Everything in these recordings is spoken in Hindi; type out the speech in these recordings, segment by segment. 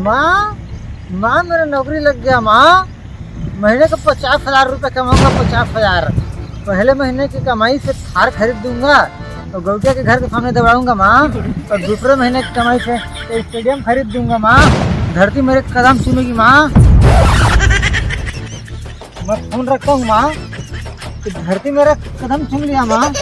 माँ माँ मेरा नौकरी लग गया माँ। महीने का 50,000 रुपये कमाऊंगा। 50,000 पहले महीने की कमाई से थार खरीद दूंगा और गौटिया के घर के सामने दबाऊंगा माँ। और दूसरे महीने की कमाई से स्टेडियम खरीद दूंगा माँ। धरती मेरे कदम चूमेगी माँ। मैं फोन रखता हूँ माँ। धरती मेरा कदम चूम लिया माँ।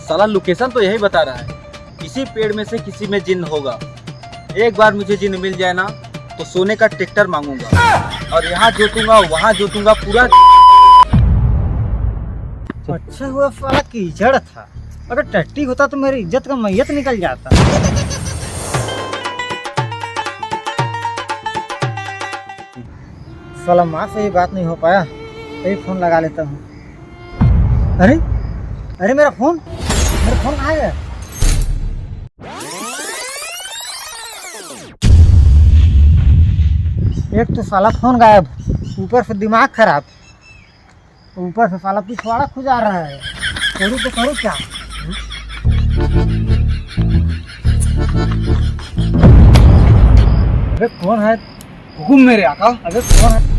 साला लोकेशन तो यही बता रहा है, किसी पेड़ में से किसी में जिन होगा। एक बार मुझे जिन मिल जाए ना तो सोने का ट्रैक्टर मांगूंगा और यहाँ जोतूंगा वहाँ जोतूंगा पूरा। अच्छा हुआ साला कीचड़ था, अगर टट्टी होता तो मेरी इज्जत का मैयत निकल जाता। साला माँ से ही बात नहीं हो पाया, यही फोन लगा लेता हूँ। अरे अरे मेरा फोन कहाँ है? एक तो साला फोन गायब, ऊपर से दिमाग खराब, ऊपर से साला पिछवाड़ा खुजा रहा है। करूँ तो करूँ क्या? अबे कौन है? हुकुम मेरे आका। अबे कौन है?